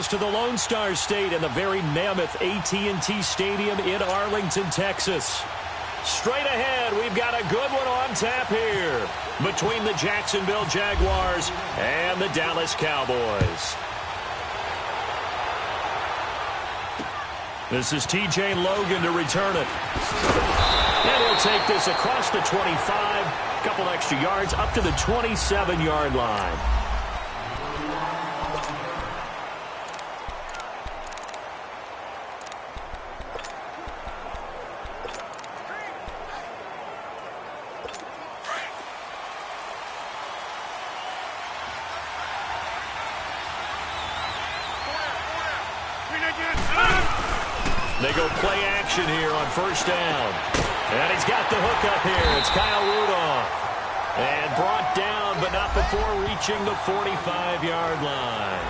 goes to the Lone Star State and the very mammoth AT&T Stadium in Arlington, Texas. Straight ahead, we've got a good one on tap here between the Jacksonville Jaguars and the Dallas Cowboys. This is TJ Logan to return it. And he'll take this across the 25, a couple extra yards up to the 27-yard line. They go play action here on first down. And he's got the hook up here. It's Kyle Rudolph. And brought down, but not before reaching the 45-yard line.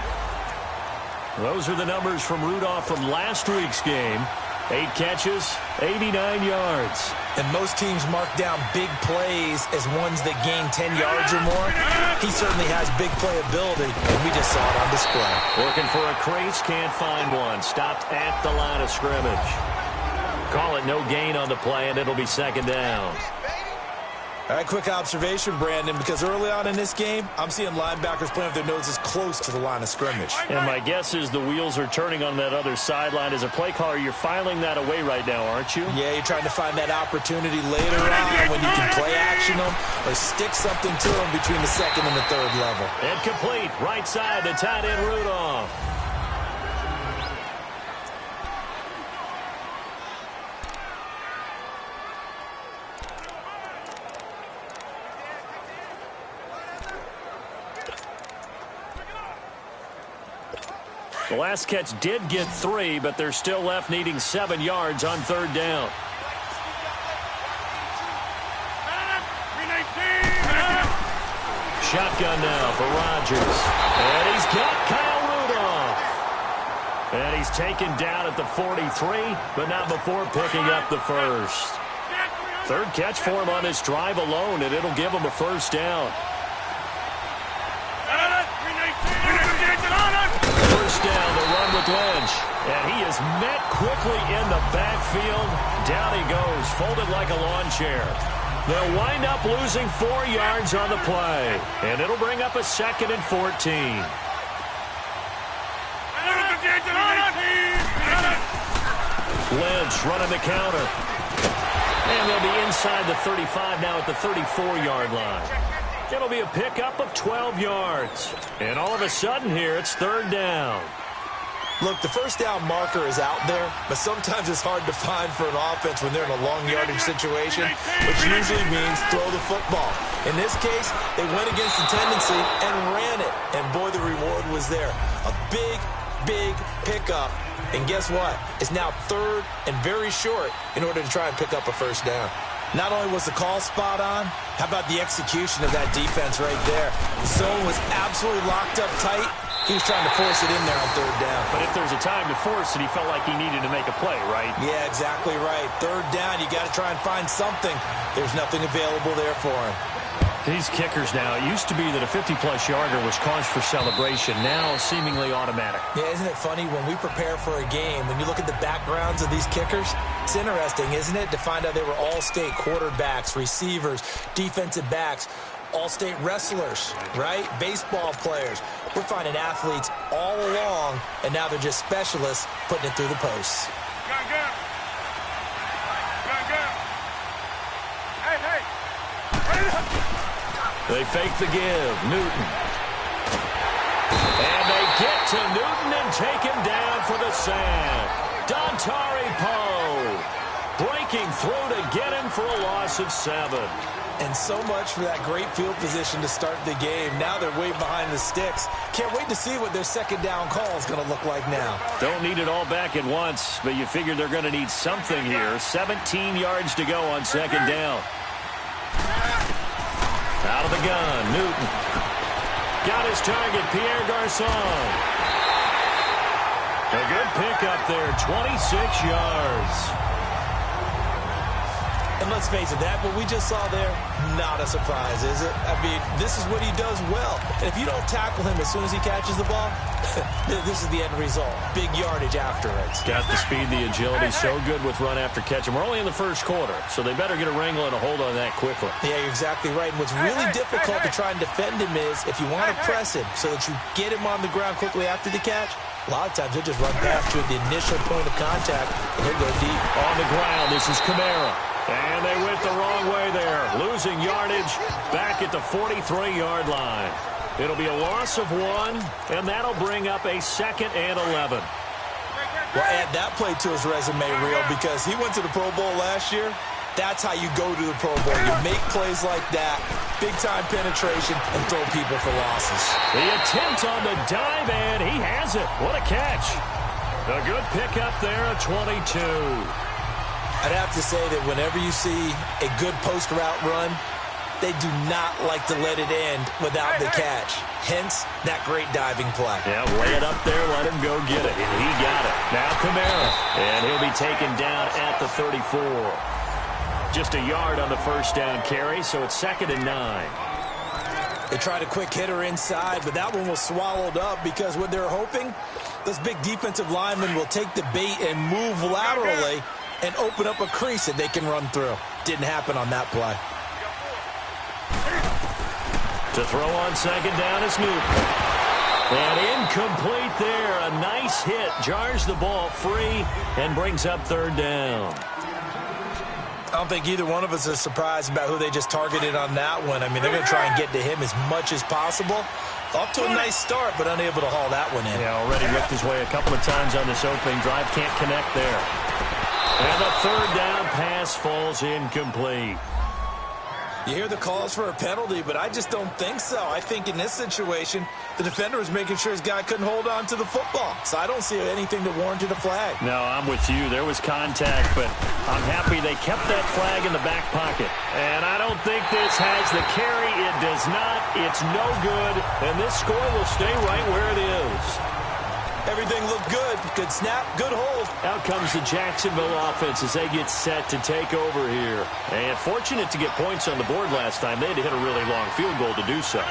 Those are the numbers from Rudolph from last week's game. 8 catches, 89 yards. And most teams mark down big plays as ones that gain 10 yards or more. He certainly has big playability, and we just saw it on display. Looking for a crease, can't find one. Stopped at the line of scrimmage. Call it no gain on the play, and it'll be second down. All right, quick observation, Brandon, because early on in this game, I'm seeing linebackers playing with their noses close to the line of scrimmage. And my guess is the wheels are turning on that other sideline. As a play caller, you're filing that away right now, aren't you? Yeah, you're trying to find that opportunity later on when you can play action them or stick something to them between the second and the third level. And complete, right side to tight end Rudolph. The last catch did get 3, but they're still left needing 7 yards on third down. Shotgun now for Rodgers. And he's got Kyle Rudolph. And he's taken down at the 43, but not before picking up the first. Third catch for him on this drive alone, and it'll give him a first down. First down, the run with Lynch. And he is met quickly in the backfield. Down he goes, folded like a lawn chair. They'll wind up losing 4 yards on the play. And it'll bring up a 2nd and 14. Lynch running the counter. And they'll be inside the 35 now at the 34-yard line. It'll be a pickup of 12 yards. And all of a sudden here, it's third down. Look, the first down marker is out there, but sometimes it's hard to find for an offense when they're in a long yardage situation, which usually means throw the football. In this case, they went against the tendency and ran it. And boy, the reward was there. A big, big pickup. And guess what? It's now third and very short in order to try and pick up a first down. Not only was the call spot on, how about the execution of that defense right there? The zone was absolutely locked up tight. He was trying to force it in there on third down. But if there's a time to force it, he felt like he needed to make a play, right? Yeah, exactly right. Third down, you got to try and find something. There's nothing available there for him. These kickers now, it used to be that a 50-plus yarder was cause for celebration. Now, seemingly automatic. Yeah, isn't it funny when we prepare for a game, when you look at the backgrounds of these kickers, it's interesting, isn't it, to find out they were all-state quarterbacks, receivers, defensive backs, all-state wrestlers, right? Baseball players. We're finding athletes all along, and now they're just specialists putting it through the posts. They fake the give. Newton. And they get to Newton and take him down for the sack. Dontari Poe breaking through to get him for a loss of 7. And so much for that great field position to start the game. Now they're way behind the sticks. Can't wait to see what their second down call is going to look like now. Don't need it all back at once, but you figure they're going to need something here. 17 yards to go on second down. Out of the gun, Newton. Got his target, Pierre Garçon. A good pickup there, 26 yards. And let's face it, that what we just saw there, not a surprise, is it? I mean, this is what he does well. And if you don't tackle him as soon as he catches the ball, this is the end result. Big yardage afterwards. Got the speed, the agility, so good with run after catch. And we're only in the first quarter, so they better get a wrangle and a hold on that quickly. Yeah, you're exactly right. And what's really difficult to try and defend him is if you want to press him so that you get him on the ground quickly after the catch, a lot of times he'll just run past you at the initial point of contact, and he'll go deep. On the ground, this is Kamara. And they went the wrong way there. Losing yardage back at the 43-yard line. It'll be a loss of 1, and that'll bring up a 2nd and 11. Well, add that play to his resume reel because he went to the Pro Bowl last year. That's how you go to the Pro Bowl. You make plays like that, big-time penetration, and throw people for losses. The attempt on the dive, and he has it. What a catch. A good pickup there, a 22. I'd have to say that whenever you see a good post route run, they do not like to let it end without the catch. Hence, that great diving play. Yeah, lay it up there, let him go get it. And he got it. Now Kamara. And he'll be taken down at the 34. Just a yard on the first down carry, so it's 2nd and 9. They tried a quick hitter inside, but that one was swallowed up because what they're hoping, those big defensive linemen will take the bait and move laterally and open up a crease that they can run through. Didn't happen on that play. To throw on 2nd down is Newton. And incomplete there. A nice hit. Jars the ball free and brings up 3rd down. I don't think either one of us is surprised about who they just targeted on that one. I mean, they're going to try and get to him as much as possible. Off to a nice start, but unable to haul that one in. Yeah, already whipped his way a couple of times on this opening drive. Can't connect there. And the 3rd down pass falls incomplete. You hear the calls for a penalty, but I just don't think so. I think in this situation, the defender was making sure his guy couldn't hold on to the football. So I don't see anything that warranted a flag. No, I'm with you. There was contact, but I'm happy they kept that flag in the back pocket. And I don't think this has the carry. It does not. It's no good. And this score will stay right where it is. Everything looked good. Good snap, good hold. Out comes the Jacksonville offense as they get set to take over here. And fortunate to get points on the board last time. They had to hit a really long field goal to do so.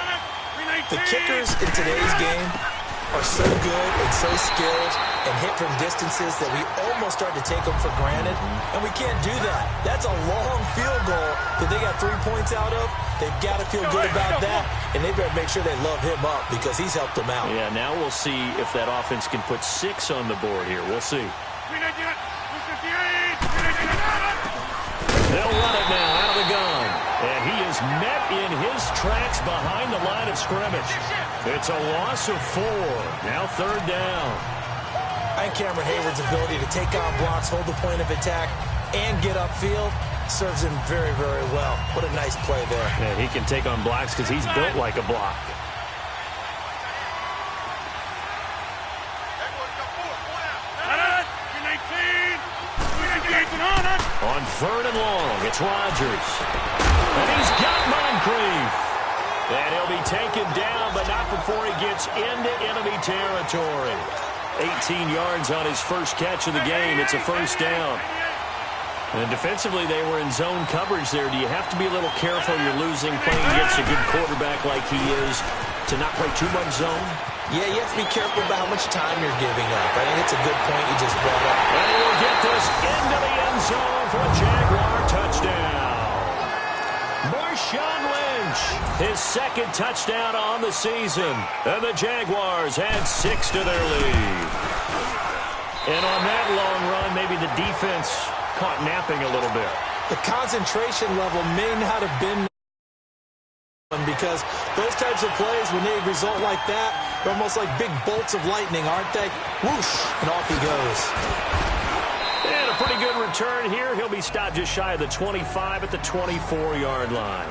The kickers in today's game are so good and so skilled and hit from distances that we almost start to take them for granted. And we can't do that. That's a long field goal that they got 3 points out of. They've got to feel good about that, and they better make sure they love him up because he's helped them out. Yeah, now we'll see if that offense can put 6 on the board here. We'll see. They'll run it now out of the gun. And he is met in his tracks behind the line of scrimmage. It's a loss of 4. Now 3rd down. I think Cameron Hayward's ability to take on blocks, hold the point of attack, and get upfield serves him very, very well. What a nice play there. Yeah, he can take on blocks because he's built like a block. On 3rd and long, it's Rodgers. And he's got Moncrief. And he'll be taken down, but not before he gets into enemy territory. 18 yards on his first catch of the game. It's a 1st down. And defensively, they were in zone coverage there. Do you have to be a little careful? You're losing, playing against a good quarterback like he is, to not play too much zone? Yeah, you have to be careful about how much time you're giving up. I think it's a good point you just brought up. And he will get this into the end zone for a Jaguar touchdown. Marshawn Lynch, his 2nd touchdown on the season. And the Jaguars add 6 to their lead. And on that long run, maybe the defense caught napping a little bit. The concentration level may not have been because those types of plays, when they result like that, they're almost like big bolts of lightning, aren't they? Whoosh, and off he goes. And a pretty good return here. He'll be stopped just shy of the 25 at the 24-yard line.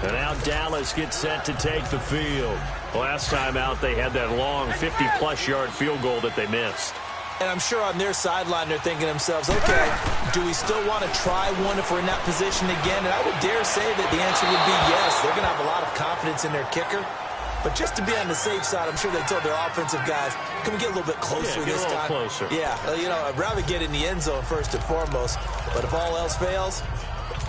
And now Dallas gets set to take the field. Last time out, they had that long 50-plus yard field goal that they missed. And I'm sure on their sideline they're thinking to themselves, okay, do we still want to try one if we're in that position again? And I would dare say that the answer would be yes. They're going to have a lot of confidence in their kicker. But just to be on the safe side, I'm sure they told their offensive guys, can we get a little bit closer this time? Closer. Yeah, you know, I'd rather get in the end zone first and foremost. But if all else fails,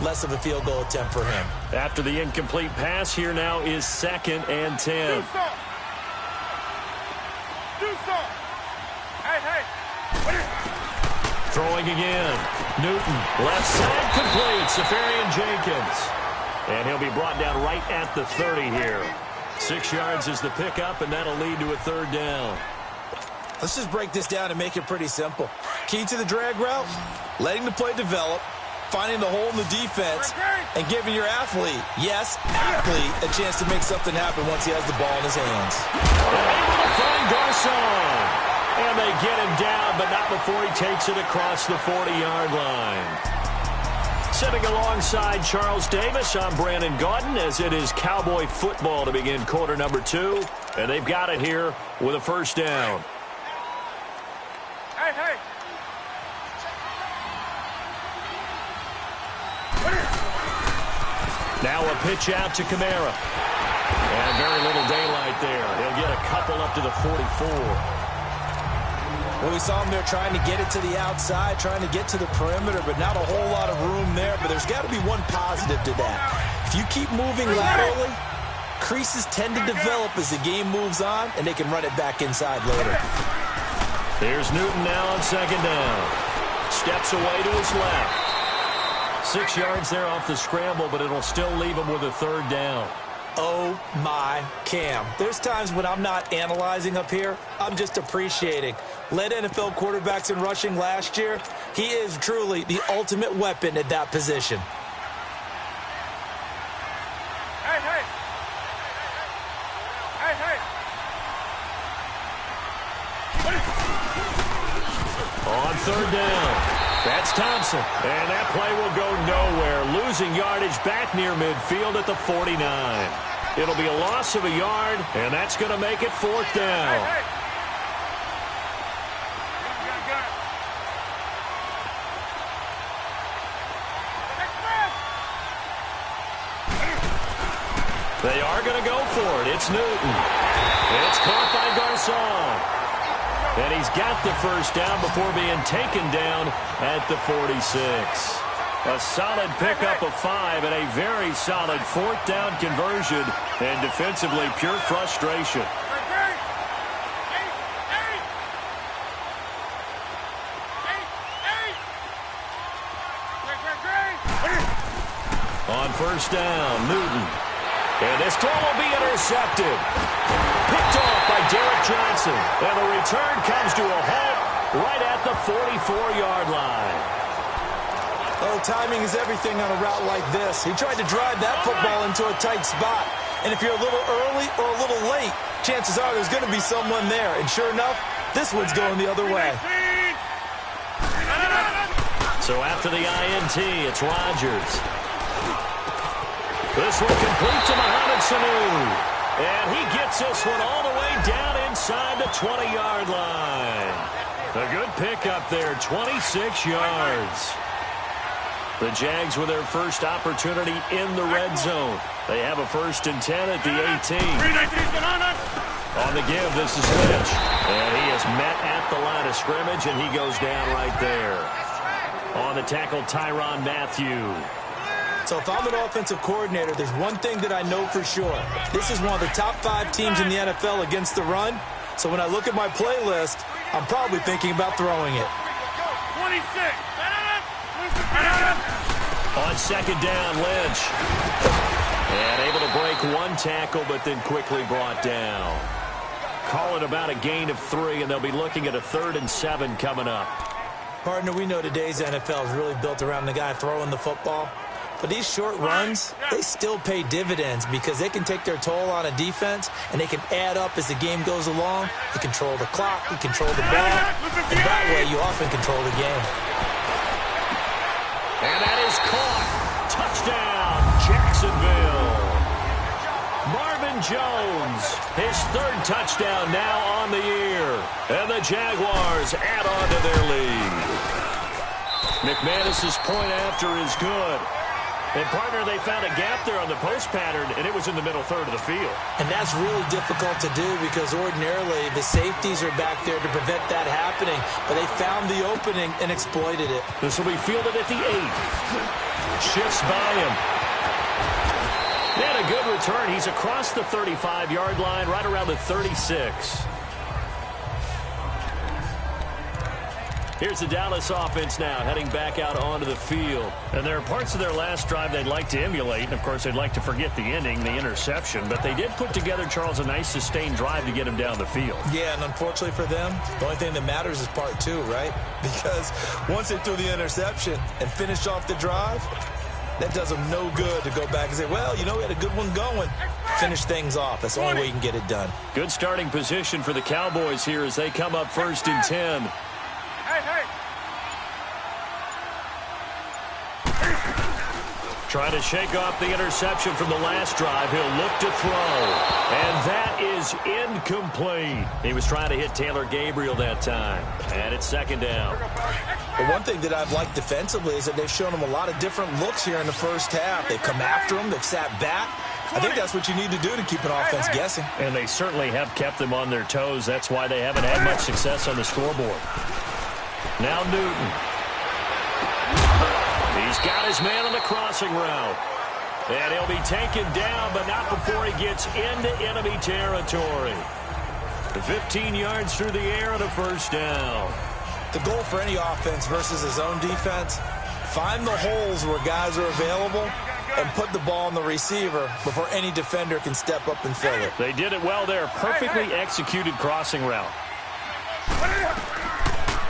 less of a field goal attempt for him. After the incomplete pass, here now is 2nd and 10. Throwing again. Newton, left side, complete. Safarian Jenkins. And he'll be brought down right at the 30 here. 6 yards is the pickup, and that'll lead to a 3rd down. Let's just break this down and make it pretty simple. Key to the drag route, letting the play develop, finding the hole in the defense, and giving your athlete, yes, athlete, a chance to make something happen once he has the ball in his hands. Able to find Garcon. And they get him down, but not before he takes it across the 40-yard line. Sitting alongside Charles Davis, I'm Brandon Gaudin, as it is Cowboy football to begin quarter number 2. And they've got it here with a 1st down. Now a pitch out to Kamara. And very little daylight there. He'll get a couple up to the 44. Well, we saw him there trying to get it to the outside, trying to get to the perimeter, but not a whole lot of room there. But there's got to be one positive to that. If you keep moving laterally, creases tend to develop as the game moves on, and they can run it back inside later. Here's Newton now on 2nd down. Steps away to his left. 6 yards there off the scramble, but it'll still leave him with a 3rd down. Oh, my Cam. There's times when I'm not analyzing up here. I'm just appreciating. Led NFL quarterbacks in rushing last year. He is truly the ultimate weapon at that position. On 3rd down. That's Thompson. And that play will go nowhere. Losing yardage back near midfield at the 49. It'll be a loss of a yard, and that's going to make it 4th down. They are going to go for it. It's Newton. It's caught by Garcon. And he's got the 1st down before being taken down at the 46. A solid pickup of 5 and a very solid 4th down conversion. And defensively, pure frustration. On 1st down, Newton. And this throw will be intercepted. Picked off by Derek Johnson. And the return comes to a halt right at the 44-yard line. Oh, timing is everything on a route like this. He tried to drive that football into a tight spot. And if you're a little early or a little late, chances are there's going to be someone there. And sure enough, this one's going the other way. So after the INT, it's Rodgers. This one complete to Mohamed Sanu. And he gets this one all the way down inside the 20-yard line. A good pickup there, 26 yards. The Jags with their first opportunity in the red zone. They have a 1st and 10 at the 18. On the give, this is Lynch. And he is met at the line of scrimmage, and he goes down right there. On the tackle, Tyrann Mathieu. So if I'm an offensive coordinator, there's one thing that I know for sure. This is one of the top 5 teams in the NFL against the run. So when I look at my playlist, I'm probably thinking about throwing it. 26. On 2nd down, Lynch. And able to break one tackle, but then quickly brought down. Call it about a gain of 3, and they'll be looking at a 3rd and 7 coming up. Partner, we know today's NFL is really built around the guy throwing the football. But these short runs, they still pay dividends because they can take their toll on a defense, and they can add up as the game goes along. You control the clock, you control the ball, and that way you often control the game. And that is caught. Touchdown, Jacksonville. Marvin Jones, his 3rd touchdown now on the year. And the Jaguars add on to their lead. McManus's point after is good. And, partner, they found a gap there on the post pattern, and it was in the middle third of the field. And that's really difficult to do because ordinarily the safeties are back there to prevent that happening. But they found the opening and exploited it. This will be fielded at the 8. Shifts by him. He had a good return. He's across the 35-yard line, right around the 36. Here's the Dallas offense now, heading back out onto the field. And there are parts of their last drive they'd like to emulate. And, of course, they'd like to forget the ending, the interception. But they did put together, Charles, a nice sustained drive to get him down the field. Yeah, and unfortunately for them, the only thing that matters is part 2, right? Because once they threw the interception and finished off the drive, that does them no good to go back and say, well, you know, we had a good one going. Finish things off. That's the only way you can get it done. Good starting position for the Cowboys here as they come up 1st and 10. Trying to shake off the interception from the last drive. He'll look to throw. And that is incomplete. He was trying to hit Taylor Gabriel that time. And it's 2nd down. But one thing that I've liked defensively is that they've shown him a lot of different looks here in the first half. They've come after him. They've sat back. I think that's what you need to do to keep an offense guessing. And they certainly have kept them on their toes. That's why they haven't had much success on the scoreboard. Now Newton. He's got his man on the crossing route. And he'll be taken down, but not before he gets into enemy territory. 15 yards through the air and a 1st down. The goal for any offense versus his own defense, find the holes where guys are available and put the ball on the receiver before any defender can step up and fill it. They did it well there. Perfectly executed crossing route.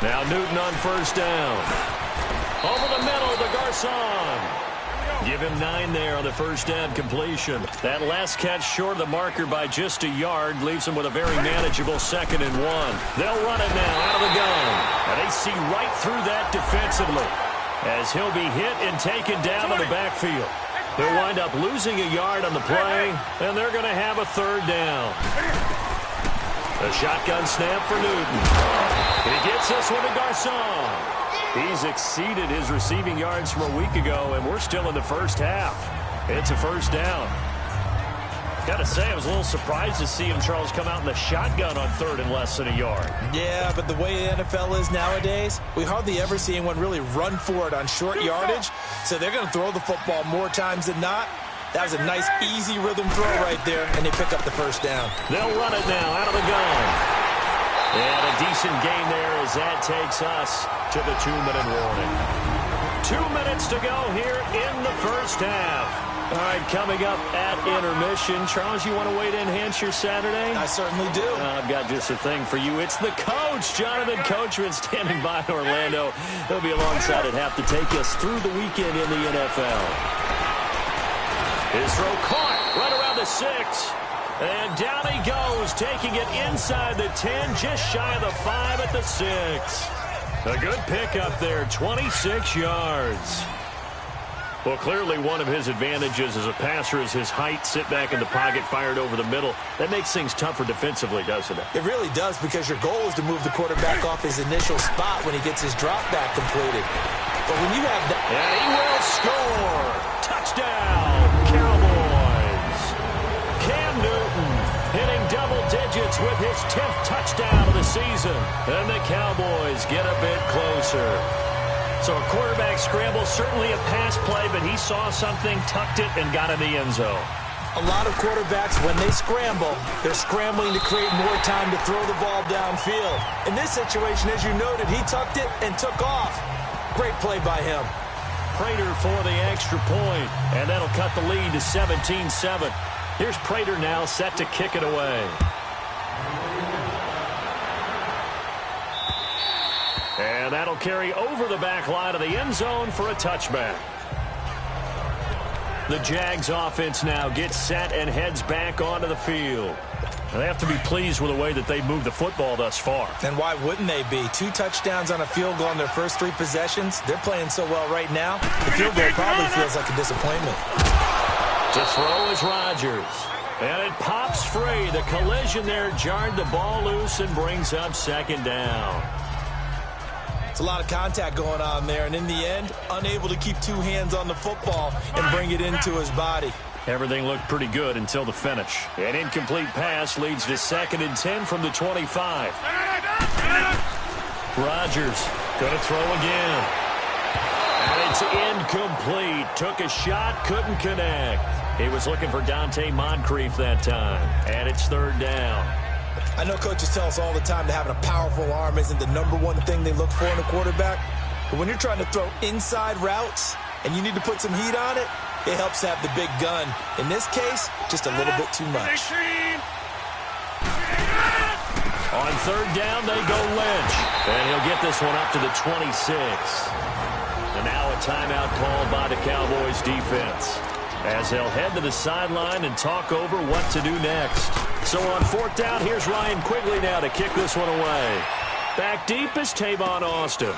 Now Newton on 1st down. Over the middle to Garcon. Give him 9 there on the 1st down completion. That last catch short of the marker by just a yard leaves him with a very manageable 2nd and 1. They'll run it now out of the gun. And they see right through that defensively as he'll be hit and taken down in the backfield. They'll wind up losing a yard on the play, and they're going to have a 3rd down. A shotgun snap for Newton. He gets this one to Garcon. He's exceeded his receiving yards from a week ago, and we're still in the first half. It's a 1st down. Got to say, I was a little surprised to see him, Charles, come out in the shotgun on 3rd and less than a yard. Yeah, but the way the NFL is nowadays, we hardly ever see anyone really run for it on short yardage, so they're going to throw the football more times than not. That was a nice, easy rhythm throw right there, and they pick up the 1st down. They'll run it now out of the gun. And a decent gain there as that takes us to the 2-minute warning. 2 minutes to go here in the first half. All right, coming up at intermission. Charles, you want to wait to enhance your Saturday? I certainly do. I've got just a thing for you. It's the coach, Jonathan Coachman, standing by in Orlando. He'll be alongside at half to take us through the weekend in the NFL. His throw caught right around the 6. And down he goes, taking it inside the 10, just shy of the 5 at the 6. A good pickup there, 26 yards. Well, clearly one of his advantages as a passer is his height. Sit back in the pocket, fired over the middle. That makes things tougher defensively, doesn't it? It really does, because your goal is to move the quarterback off his initial spot when he gets his drop back completed. But when you have that... And he will score! Touchdown, Cowboys! Cam Newton hitting double digits with his 10th touchdown of the season. And the Cowboys get a bit closer. So a quarterback scramble, certainly a pass play, but he saw something, tucked it, and got in the end zone. A lot of quarterbacks, when they scramble, they're scrambling to create more time to throw the ball downfield. In this situation, as you noted, he tucked it and took off. Great play by him. Prater for the extra point, and that'll cut the lead to 17-7. Here's Prater now set to kick it away. And that'll carry over the back line of the end zone for a touchback. The Jags offense now gets set and heads back onto the field. They have to be pleased with the way that they moved the football thus far. And why wouldn't they be? 2 touchdowns on a field goal in their first 3 possessions. They're playing so well right now, the field goal probably feels like a disappointment. To throw is Rodgers. And it pops free. The collision there jarred the ball loose and brings up 2nd down. It's a lot of contact going on there, and in the end, unable to keep two hands on the football and bring it into his body. Everything looked pretty good until the finish. An incomplete pass leads to 2nd and 10 from the 25. Rodgers going to throw again. And it's incomplete. Took a shot, couldn't connect. He was looking for Dante Moncrief that time. And it's 3rd down. I know coaches tell us all the time that having a powerful arm isn't the #1 thing they look for in a quarterback. But when you're trying to throw inside routes and you need to put some heat on it, it helps have the big gun. In this case, just a little bit too much. On 3rd down, they go Lynch. And he'll get this one up to the 26. And now a timeout called by the Cowboys defense, as they'll head to the sideline and talk over what to do next. So on 4th down, here's Ryan Quigley now to kick this one away. Back deep is Tavon Austin.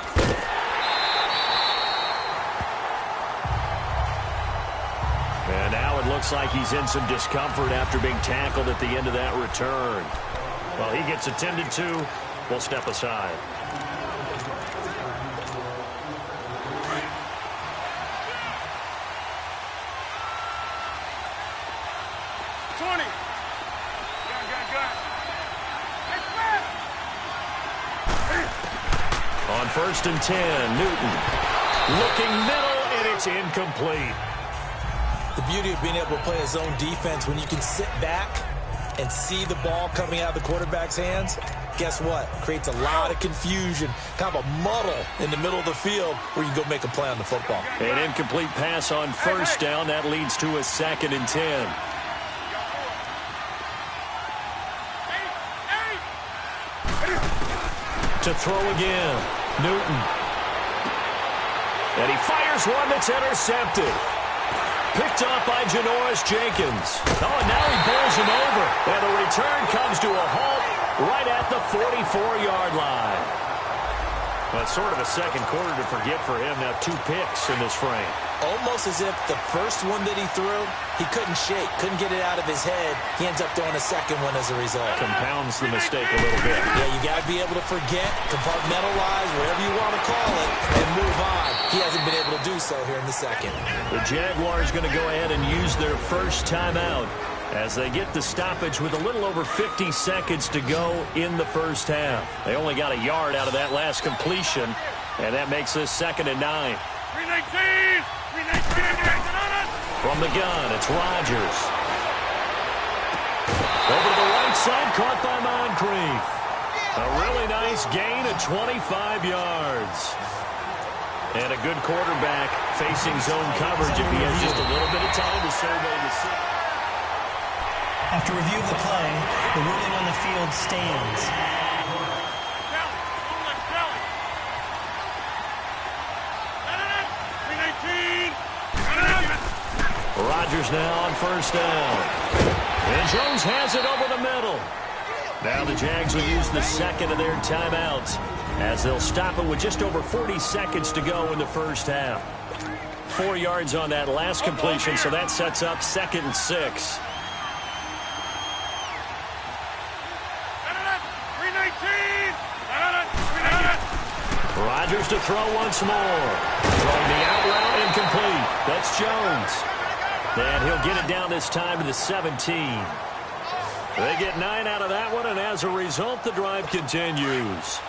And now it looks like he's in some discomfort after being tackled at the end of that return. While he gets attended to, we'll step aside. On 1st and 10, Newton looking middle, and it's incomplete. The beauty of being able to play a zone defense when you can sit back and see the ball coming out of the quarterback's hands, guess what? Creates a lot of confusion, kind of a muddle in the middle of the field where you can go make a play on the football. An incomplete pass on 1st down. That leads to a 2nd and 10. To throw again, Newton. And he fires one that's intercepted. Picked off by Janoris Jenkins. Oh, and now he bowls him over. And the return comes to a halt right at the 44-yard line. Well, it's sort of a second quarter to forget for him. Now 2 picks in this frame. Almost as if the first one that he threw, he couldn't shake, couldn't get it out of his head. He ends up throwing a second one as a result. Compounds the mistake a little bit. Yeah, you got to be able to forget, compartmentalize, whatever you want to call it, and move on. He hasn't been able to do so here in the second. The Jaguars going to go ahead and use their first timeout as they get the stoppage with a little over 50 seconds to go in the first half. They only got a yard out of that last completion, and that makes this 2nd and 9. From the gun, it's Rodgers. Over to the right side, caught by Moncrief. A really nice gain of 25 yards. And a good quarterback facing zone coverage if he has just a little bit of time to survey the scene. After review of the play, the ruling on the field stands. Rodgers now on 1st down. And Jones has it over the middle. Now the Jags will use the 2nd of their timeouts as they'll stop it with just over 40 seconds to go in the first half. 4 yards on that last completion, so that sets up 2nd and 6. Rodgers to throw once more. Throwing the out route, incomplete. That's Jones. And he'll get it down this time to the 17. They get 9 out of that one, and as a result, the drive continues.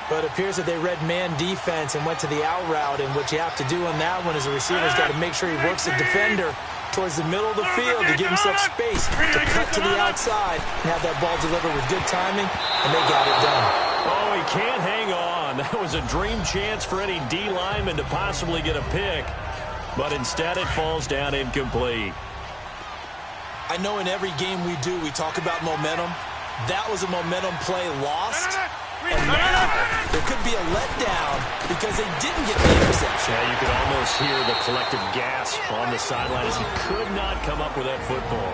But it appears that they read man defense and went to the out route, and what you have to do on that one is the receiver's got to make sure he works the defender towards the middle of the field to give himself space to cut to the outside and have that ball delivered with good timing, and they got it done. Oh, he can't hang on. That was a dream chance for any D lineman to possibly get a pick, but instead it falls down incomplete. I know in every game we do, we talk about momentum. That was a momentum play lost. And now there could be a letdown because they didn't get the interception. Yeah, you could almost hear the collective gasp on the sideline as he could not come up with that football.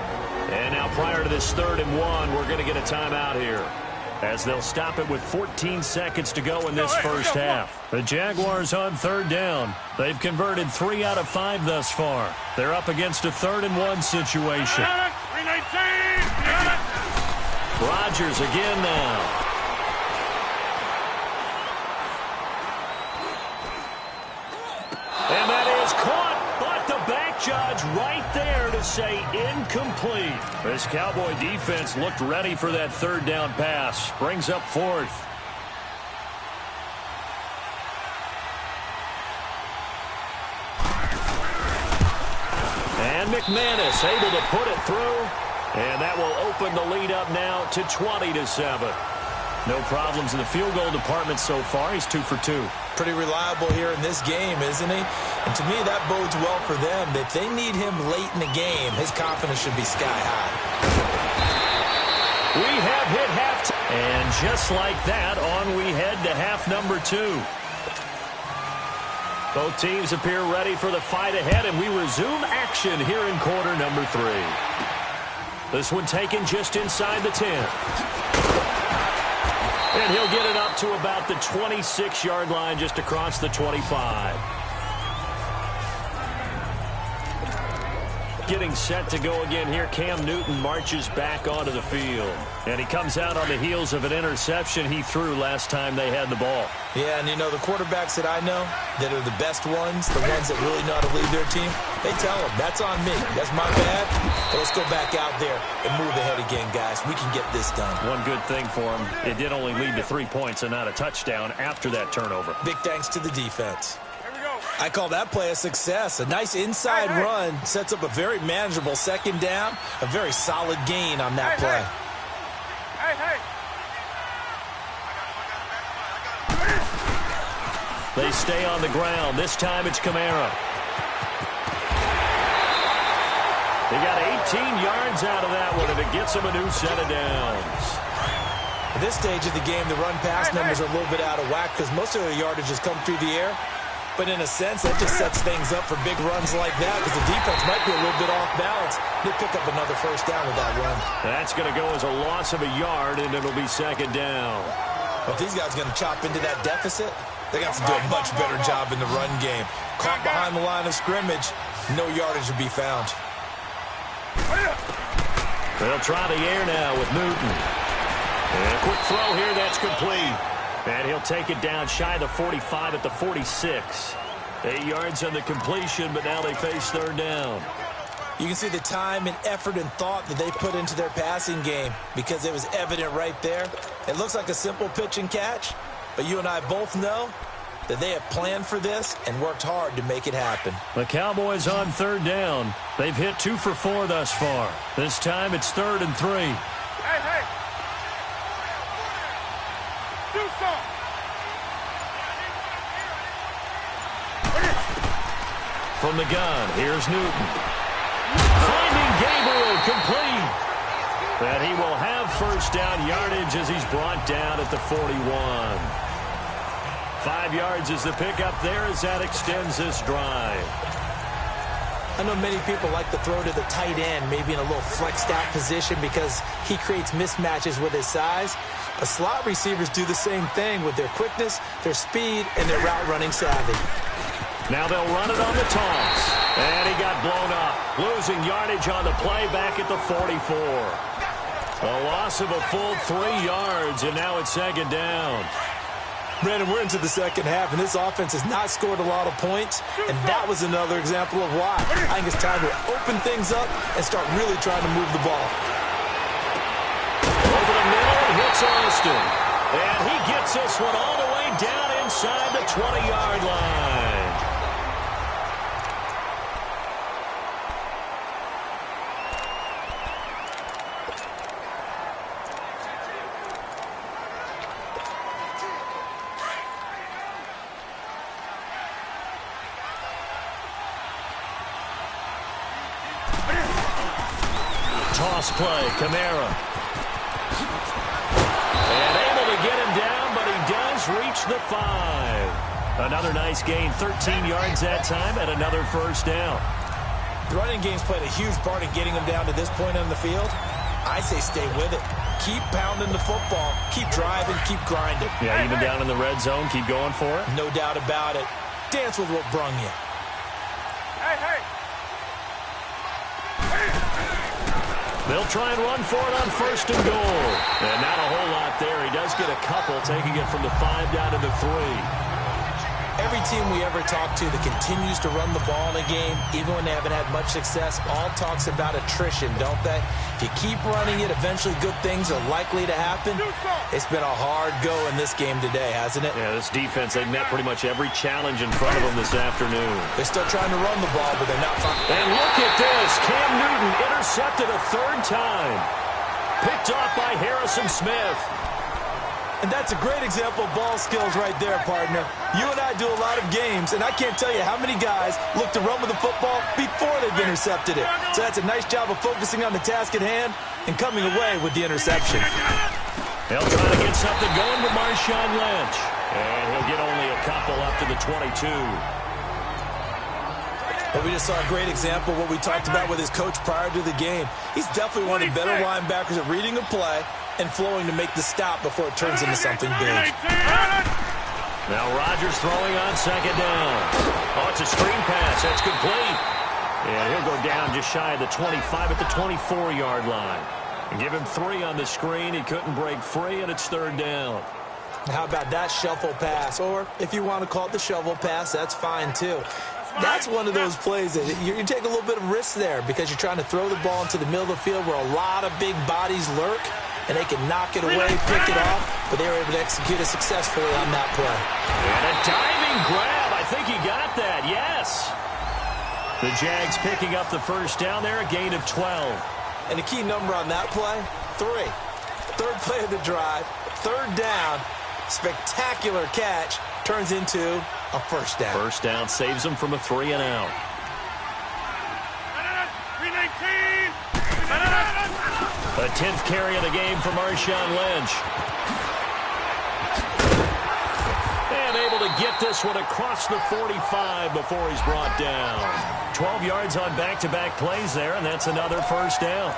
And now prior to this 3rd and 1, we're going to get a timeout here as they'll stop it with 14 seconds to go in this first half. The Jaguars on 3rd down. They've converted 3 out of 5 thus far. They're up against a 3rd and 1 situation. Rodgers again now. judge right there to say incomplete. This Cowboy defense looked ready for that third down pass. Brings up fourth. And McManus able to put it through. And that will open the lead up now to 20-7. No problems in the field goal department so far. He's 2 for 2. Pretty reliable here in this game, isn't he? And to me, that bodes well for them. If they need him late in the game, his confidence should be sky high. We have hit halftime. And just like that, on we head to half number 2. Both teams appear ready for the fight ahead, and we resume action here in quarter number 3. This one taken just inside the 10. And he'll get it up to about the 26-yard line, just across the 25. Getting set to go again here. Cam Newton marches back onto the field. And he comes out on the heels of an interception he threw last time they had the ball. Yeah, and you know, the quarterbacks that I know that are the best ones, the ones that really know how to lead their team, they tell them, that's on me. That's my bad. But let's go back out there and move ahead again, guys. We can get this done. One good thing for him, it did only lead to 3 points and not a touchdown after that turnover. Big thanks to the defense. I call that play a success. A nice inside run sets up a very manageable second down. A very solid gain on that play. They stay on the ground. This time it's Kamara. They got 18 yards out of that one, and it gets them a new set of downs. At this stage of the game, the run-pass numbers are a little bit out of whack because most of the yardage has come through the air. But in a sense, that just sets things up for big runs like that because the defense might be a little bit off balance. They pick up another first down with that run. That's going to go as a loss of a yard, and it'll be second down. If these guys are going to chop into that deficit, they got to do a much better job in the run game. Caught behind the line of scrimmage, no yardage to be found. They'll try the air now with Newton. And a quick throw here, that's complete. And he'll take it down shy of the 45 at the 46. 8 yards on the completion, but now they face third down. You can see the time and effort and thought that they put into their passing game because it was evident right there. It looks like a simple pitch and catch, but you and I both know that they have planned for this and worked hard to make it happen. The Cowboys on third down. They've hit 2 for 4 thus far. This time it's 3rd and 3. Hey. Do something. From the gun, here's Newton. Finding Gabriel complete. And he will have first down yardage as he's brought down at the 41. 5 yards is the pickup there as that extends this drive. I know many people like to throw to the tight end, maybe in a little flexed out position because he creates mismatches with his size. But slot receivers do the same thing with their quickness, their speed, and their route running savvy. Now they'll run it on the toss. And he got blown up. Losing yardage on the play back at the 44. A loss of a full 3 yards, and now it's second down. Brandon, we're into the second half, and this offense has not scored a lot of points, and that was another example of why. I think it's time to open things up and start really trying to move the ball. Over the middle, hits Austin. And he gets this one all the way down inside the 20-yard line. Toss play, Kamara. And able to get him down, but he does reach the 5. Another nice gain, 13 yards that time, and another first down. The running game's played a huge part in getting them down to this point on the field. I say stay with it. Keep pounding the football. Keep driving. Keep grinding. Yeah, even down in the red zone, keep going for it. No doubt about it. Dance with what brung you. Hey. They'll try and run for it on 1st and goal. And not a whole lot there. He does get a couple, taking it from the 5 down to the 3. Every team we ever talk to that continues to run the ball in a game, even when they haven't had much success, all talks about attrition, don't they? If you keep running it, eventually good things are likely to happen. It's been a hard go in this game today, hasn't it? Yeah, this defense, they've met pretty much every challenge in front of them this afternoon. They're still trying to run the ball, but they're not finding. And look at this. Cam Newton intercepted a third time. Picked off by Harrison Smith. And that's a great example of ball skills right there, partner. You and I do a lot of games, and I can't tell you how many guys look to run with the football before they've intercepted it. So that's a nice job of focusing on the task at hand and coming away with the interception. They'll try to get something going with Marshawn Lynch. And he'll get only a couple up to the 22. But we just saw a great example of what we talked about with his coach prior to the game. He's definitely one of the better linebackers at reading a play and flowing to make the stop before it turns into something big. Now Rodgers throwing on second down. Oh, it's a screen pass. That's complete. And he'll go down just shy of the 25 at the 24-yard line. And give him 3 on the screen. He couldn't break free, and it's third down. How about that shuffle pass? Or if you want to call it the shovel pass, that's fine too. That's one of those plays that you take a little bit of risk there because you're trying to throw the ball into the middle of the field where a lot of big bodies lurk, and they can knock it away, pick it off, but they were able to execute it successfully on that play. And a diving grab. I think he got that, yes. The Jags picking up the first down there, a gain of 12. And the key number on that play, 3. Third play of the drive, third down, spectacular catch, turns into a first down. First down saves them from a 3-and-out. A 10th carry of the game for Marshawn Lynch. And able to get this one across the 45 before he's brought down. 12 yards on back-to-back plays there, and that's another first down.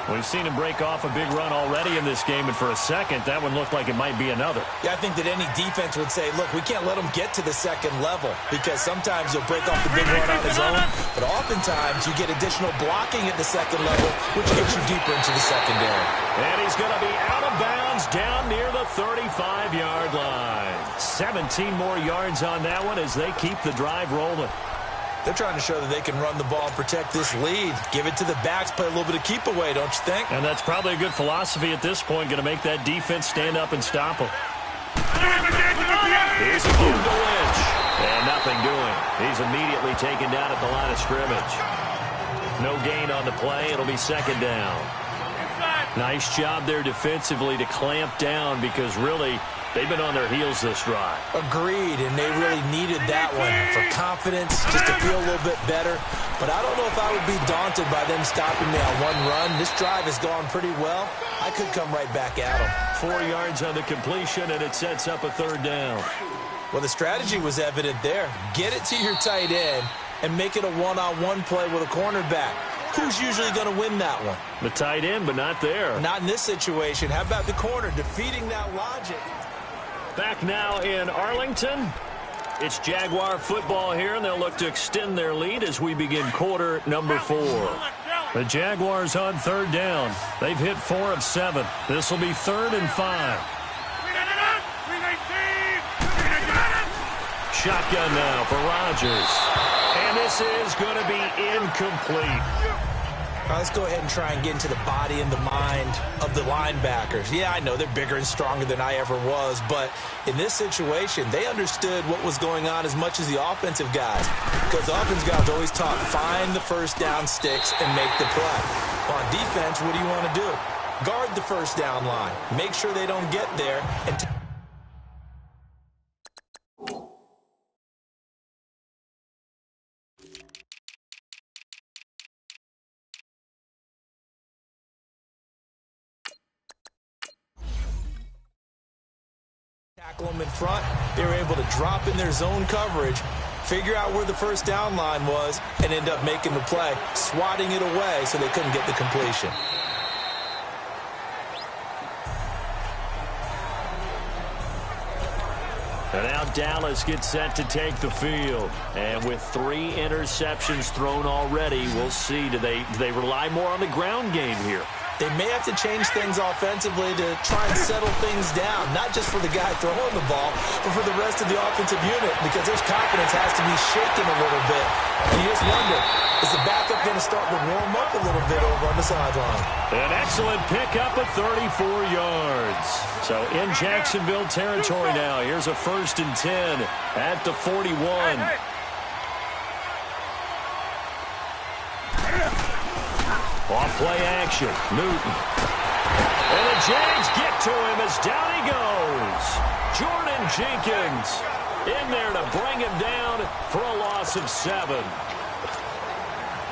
We've seen him break off a big run already in this game, and for a second, that one looked like it might be another. Yeah, I think that any defense would say, look, we can't let him get to the second level because sometimes he'll break off the big run on his own, but oftentimes you get additional blocking at the second level, which gets you deeper into the secondary. And he's going to be out of bounds down near the 35-yard line. 17 more yards on that one as they keep the drive rolling. They're trying to show that they can run the ball and protect this lead. Give it to the backs, play a little bit of keep away, don't you think? And that's probably a good philosophy at this point, going to make that defense stand up and stop them. Here's a move to Lynch. And nothing doing. He's immediately taken down at the line of scrimmage. No gain on the play. It'll be second down. Nice job there defensively to clamp down because really they've been on their heels this drive. Agreed, and they really needed that one for confidence, just to feel a little bit better. But I don't know if I would be daunted by them stopping me on one run. This drive has gone pretty well. I could come right back at them. 4 yards on the completion, and it sets up a third down. Well, the strategy was evident there. Get it to your tight end and make it a one-on-one play with a cornerback. Who's usually going to win that one? The tight end, but not there. Not in this situation. How about the corner defeating that logic? Back now in Arlington. It's Jaguar football here, and they'll look to extend their lead as we begin quarter number 4. The Jaguars on third down. They've hit 4 of 7. This will be 3rd and 5. Shotgun now for Rodgers. And this is going to be incomplete. All right, let's go ahead and try and get into the body and the mind of the linebackers. Yeah, I know they're bigger and stronger than I ever was, but in this situation, they understood what was going on as much as the offensive guys. Because the offensive guys always taught, find the first down sticks and make the play. On defense, what do you want to do? Guard the first down line. Make sure they don't get there. And tackle them in front. They were able to drop in their zone coverage, figure out where the first down line was, and end up making the play, swatting it away so they couldn't get the completion. And now Dallas gets set to take the field. And with 3 interceptions thrown already, we'll see. Do they rely more on the ground game here? They may have to change things offensively to try and settle things down, not just for the guy throwing the ball, but for the rest of the offensive unit, because their confidence has to be shaken a little bit. And you just wonder, is the backup going to start to warm up a little bit over on the sideline? An excellent pickup of 34 yards. So in Jacksonville territory now. Here's a 1st and 10 at the 41. Off play action, Newton. And the Jags get to him as down he goes. Jordan Jenkins in there to bring him down for a loss of 7.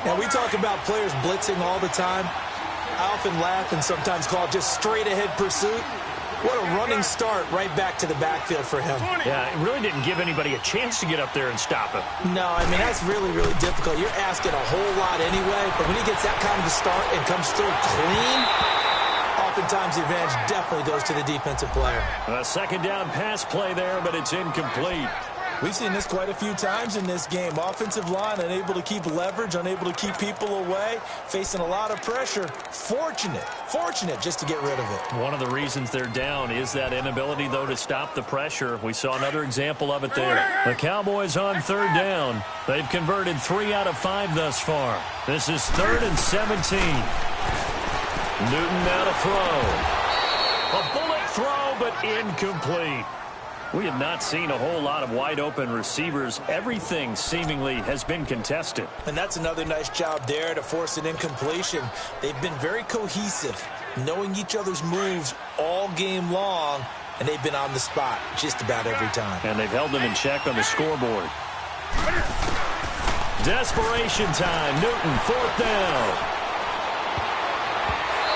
Now, we talk about players blitzing all the time. I often laugh and sometimes call it just straight-ahead pursuit. What a running start right back to the backfield for him. Yeah, it really didn't give anybody a chance to get up there and stop him. No, I mean, that's really, really difficult. You're asking a whole lot anyway, but when he gets that kind of a start and comes through clean, oftentimes the advantage definitely goes to the defensive player. A 2nd down pass play there, but it's incomplete. We've seen this quite a few times in this game. Offensive line unable to keep leverage, unable to keep people away, facing a lot of pressure. Fortunate just to get rid of it. One of the reasons they're down is that inability, though, to stop the pressure. We saw another example of it there. The Cowboys on 3rd down. They've converted 3 out of 5 thus far. This is 3rd and 17. Newton now to throw. A bullet throw, but incomplete. We have not seen a whole lot of wide-open receivers. Everything seemingly has been contested. And that's another nice job there to force an incompletion. They've been very cohesive, knowing each other's moves all game long, and they've been on the spot just about every time. And they've held them in check on the scoreboard. Desperation time. Newton, 4th down.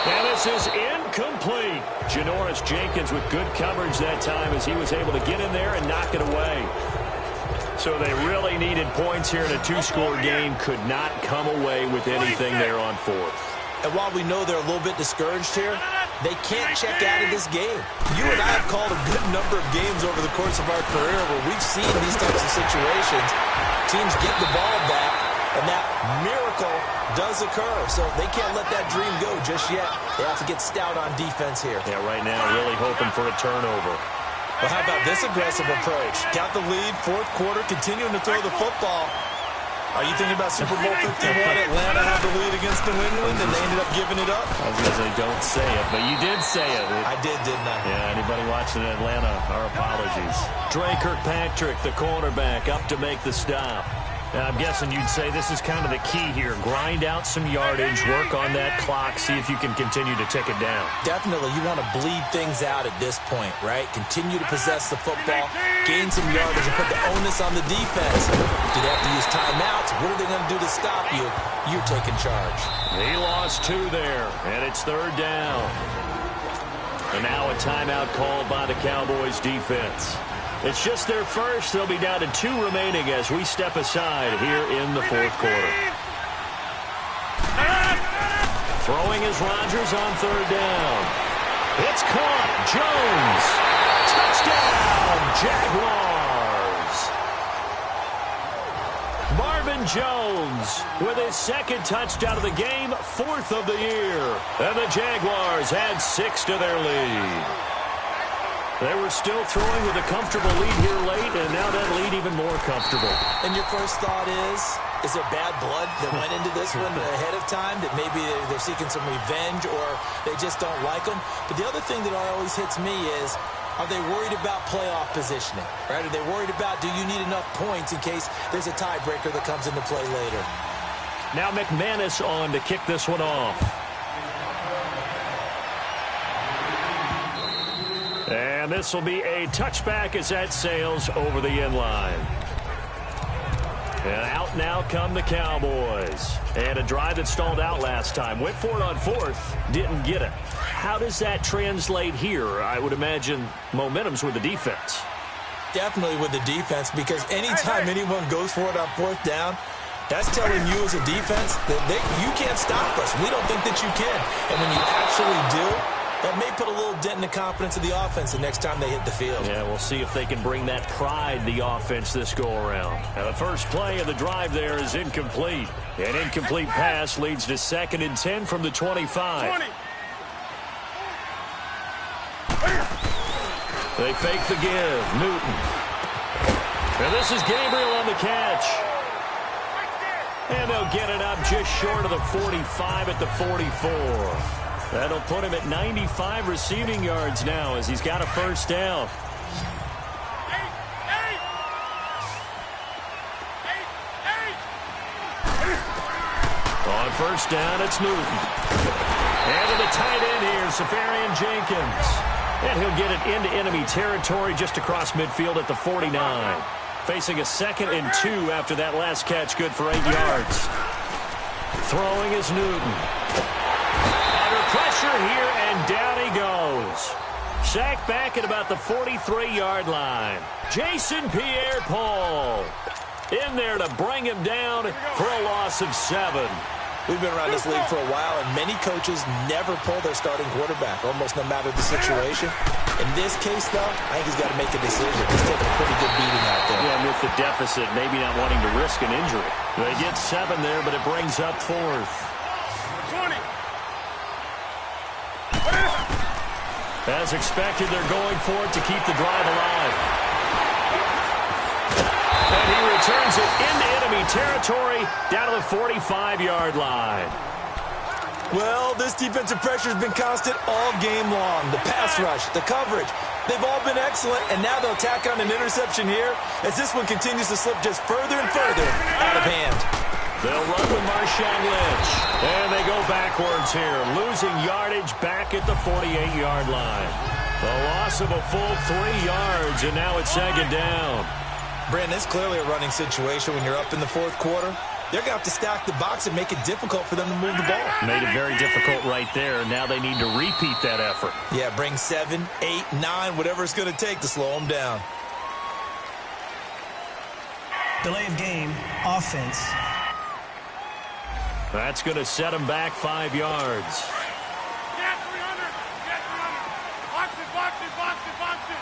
And this is incomplete. Janoris Jenkins with good coverage that time as he was able to get in there and knock it away. So they really needed points here in a 2-score game. Could not come away with anything there on 4th. And while we know they're a little bit discouraged here, they can't check out of this game. You and I have called a good number of games over the course of our career where we've seen these types of situations. Teams get the ball back, and that miracle does occur. So they can't let that dream go just yet. They have to get stout on defense here. Yeah, right now really hoping for a turnover. Well, how about this aggressive approach? Got the lead, 4th quarter, continuing to throw the football. Are you thinking about Super Bowl 51? Atlanta had the lead against New England, and they ended up giving it up? I was going to say, don't say it, but you did say it. I did, didn't I? Yeah, anybody watching Atlanta, our apologies. Dre Kirkpatrick, the cornerback, up to make the stop. Now, I'm guessing you'd say this is kind of the key here. Grind out some yardage, work on that clock, see if you can continue to tick it down. Definitely. You want to bleed things out at this point, right? Continue to possess the football, gain some yardage, and put the onus on the defense. Do they have to use timeouts? What are they going to do to stop you? You're taking charge. He lost 2 there, and it's 3rd down. And now a timeout called by the Cowboys defense. It's just their first. They'll be down to 2 remaining as we step aside here in the 4th quarter. Throwing is Rodgers on 3rd down. It's caught. Jones. Touchdown, Jaguars. Marvin Jones with his 2nd touchdown of the game, 4th of the year. And the Jaguars add 6 to their lead. They were still throwing with a comfortable lead here late, and now that lead even more comfortable. And your first thought is there bad blood that went into this one ahead of time, that maybe they're seeking some revenge or they just don't like them? But the other thing that always hits me is, are they worried about playoff positioning, right? Are they worried about, do you need enough points in case there's a tiebreaker that comes into play later? Now McManus on to kick this one off. And this will be a touchback as that sails over the end line. And out now come the Cowboys. And a drive that stalled out last time. Went for it on 4th, didn't get it. How does that translate here? I would imagine momentum's with the defense. Definitely with the defense, because anytime anyone goes for it on 4th down, that's telling you as a defense that you can't stop us. We don't think that you can. And when you actually do, that may put a little dent in the confidence of the offense the next time they hit the field. Yeah, we'll see if they can bring that pride, the offense, this go-around. Now, the first play of the drive there is incomplete. An incomplete pass leads to 2nd and 10 from the 25. They fake the give. Newton. And this is Gabriel on the catch. And they'll get it up just short of the 45 at the 44. That'll put him at 95 receiving yards now as he's got a first down. On first down, it's Newton. And to the tight end here, Safarian Jenkins. And he'll get it into enemy territory just across midfield at the 49. Facing a 2nd and 2 after that last catch, good for 8 yards. Throwing is Newton. Under pressure here, and down he goes. Sacked back at about the 43-yard line. Jason Pierre-Paul in there to bring him down for a loss of 7. We've been around this league for a while, and many coaches never pull their starting quarterback, almost no matter the situation. In this case, though, I think he's got to make a decision. He's taking a pretty good beating out there. Yeah, and with the deficit, maybe not wanting to risk an injury. They get 7 there, but it brings up 4th. 20. As expected, they're going for it to keep the drive alive. And he returns it into enemy territory down to the 45-yard line. Well, this defensive pressure has been constant all game long. The pass rush, the coverage, they've all been excellent, and now they'll tack on an interception here as this one continues to slip just further and further out of hand. They'll run with Marshawn Lynch, and they go backwards here, losing yardage back at the 48-yard line. The loss of a full 3 yards, and now it's 2nd down. Brandon, it's clearly a running situation when you're up in the 4th quarter. They're going to have to stack the box and make it difficult for them to move the ball. Made it very difficult right there. Now they need to repeat that effort. Yeah, bring 7, 8, 9, whatever it's going to take to slow them down. Delay of game, offense. That's going to set them back 5 yards. Get 300. Get 300. Box it, box it, box it, box it.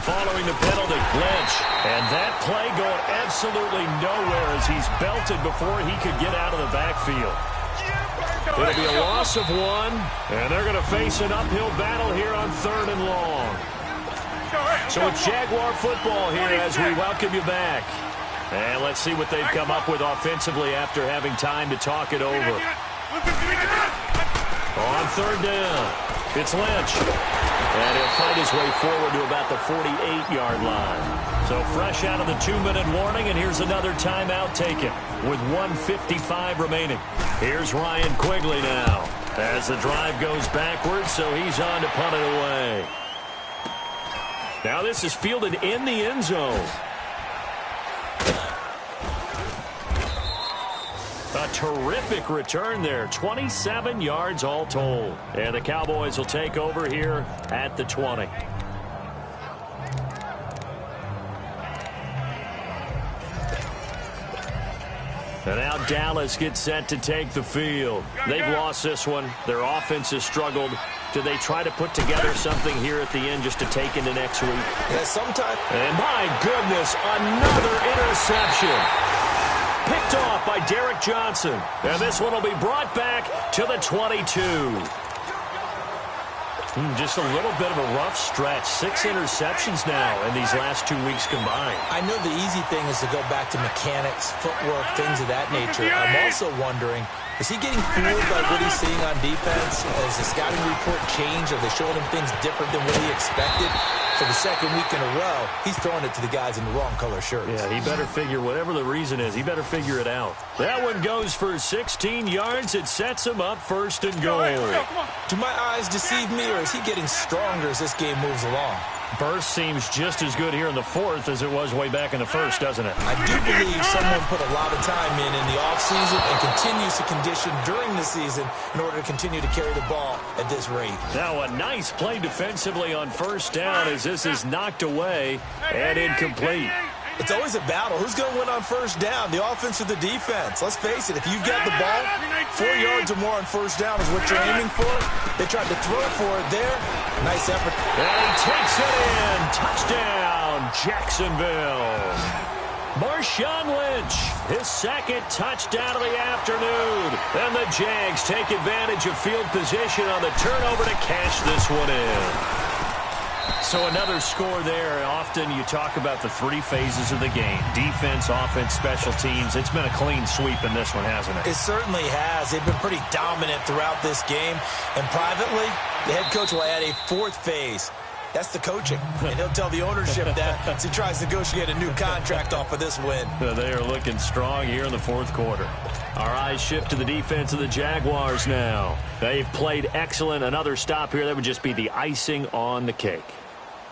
Following the penalty, Lynch. And that play going absolutely nowhere as he's belted before he could get out of the backfield. It'll be a loss of 1, and they're going to face an uphill battle here on 3rd and long. So it's Jaguar football here as we welcome you back. And let's see what they've come up with offensively after having time to talk it over. On 3rd down, it's Lynch. And he'll fight his way forward to about the 48-yard line. So fresh out of the 2-minute warning, and here's another timeout taken with 1:55 remaining. Here's Ryan Quigley now as the drive goes backwards, so he's on to punt it away. Now this is fielded in the end zone. A terrific return there. 27 yards all told. And the Cowboys will take over here at the 20. And now Dallas gets set to take the field. They've lost this one. Their offense has struggled. Do they try to put together something here at the end just to take into next week? Yeah, sometime. And my goodness, another interception. Picked off by Derek Johnson. And this one will be brought back to the 22. Just a little bit of a rough stretch. 6 interceptions now in these last 2 weeks combined. I know the easy thing is to go back to mechanics, footwork, things of that nature. I'm also wondering, is he getting fooled by what he's seeing on defense? Has the scouting report changed? Are they showing him things different than what he expected? For the 2nd week in a row, he's throwing it to the guys in the wrong color shirts. Yeah, he better figure, whatever the reason is, he better figure it out. That one goes for 16 yards. It sets him up 1st and goal. Do my eyes deceive me, or is he getting stronger as this game moves along? Burst seems just as good here in the 4th as it was way back in the 1st, doesn't it? I do believe someone put a lot of time in the offseason and continues to condition during the season in order to continue to carry the ball at this rate. Now a nice play defensively on 1st down as this is knocked away and incomplete. It's always a battle. Who's going to win on 1st down, the offense or the defense? Let's face it, if you've got the ball, 4 yards or more on 1st down is what you're aiming for. They tried to throw for it there. Nice effort. And he takes it in. Touchdown, Jacksonville. Marshawn Lynch, his second touchdown of the afternoon. And the Jags take advantage of field position on the turnover to cash this one in. So another score there. Often you talk about the three phases of the game. Defense, offense, special teams. It's been a clean sweep in this one, hasn't it? It certainly has. They've been pretty dominant throughout this game. And privately, the head coach will add a fourth phase. That's the coaching. And he'll tell the ownership that as he tries to negotiate a new contract off of this win. They are looking strong here in the fourth quarter. Our eyes shift to the defense of the Jaguars now. They've played excellent. Another stop here, that would just be the icing on the cake.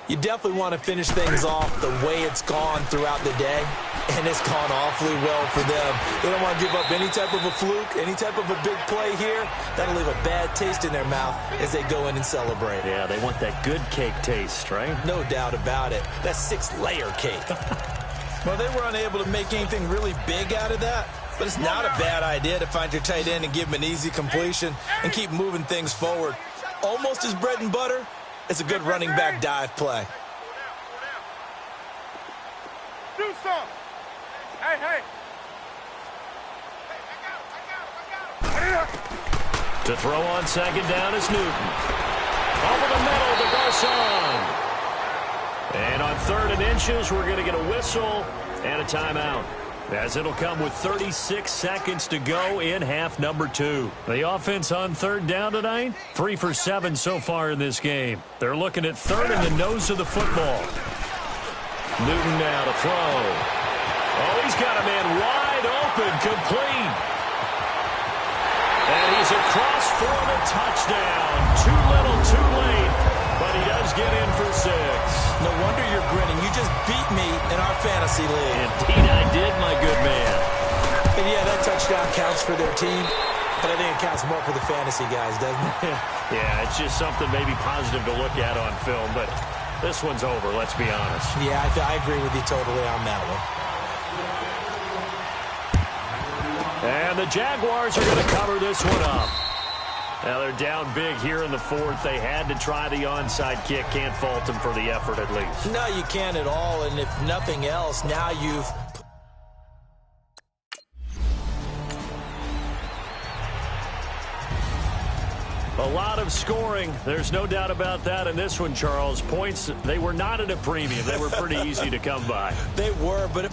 You definitely want to finish things off the way it's gone throughout the day, and it's gone awfully well for them. They don't want to give up any type of a fluke, any type of a big play here. That'll leave a bad taste in their mouth as they go in and celebrate. Yeah, they want that good cake taste, right? No doubt about it. That 6-layer cake. Well, they were unable to make anything really big out of that, but it's not a bad idea to find your tight end and give him an easy completion and keep moving things forward. Almost as bread and butter. It's a good running back dive play. Do some. Hey. To throw on second down is Newton. Over the middle to Garcon. And on 3rd and inches, we're going to get a whistle and a timeout, as it'll come with 36 seconds to go in half number 2. The offense on 3rd down tonight, 3 for 7 so far in this game. They're looking at 3rd in the nose of the football. Newton now to throw. Oh, he's got a man wide open, complete. And he's across for the touchdown. Too little, too late, but he does get in for 6. No wonder you're grinning. You just beat me in our fantasy league. Indeed I did, my good man. And yeah, that touchdown counts for their team, but I think it counts more for the fantasy guys, doesn't it? Yeah, it's just something maybe positive to look at on film, but this one's over, let's be honest. Yeah, I agree with you totally on that one. And the Jaguars are going to cover this one up. Now they're down big here in the 4th. They had to try the onside kick. Can't fault them for the effort at least. No, you can't at all. And if nothing else, now you've... A lot of scoring. There's no doubt about that in this one, Charles. Points, they were not at a premium. They were pretty easy to come by. They were, but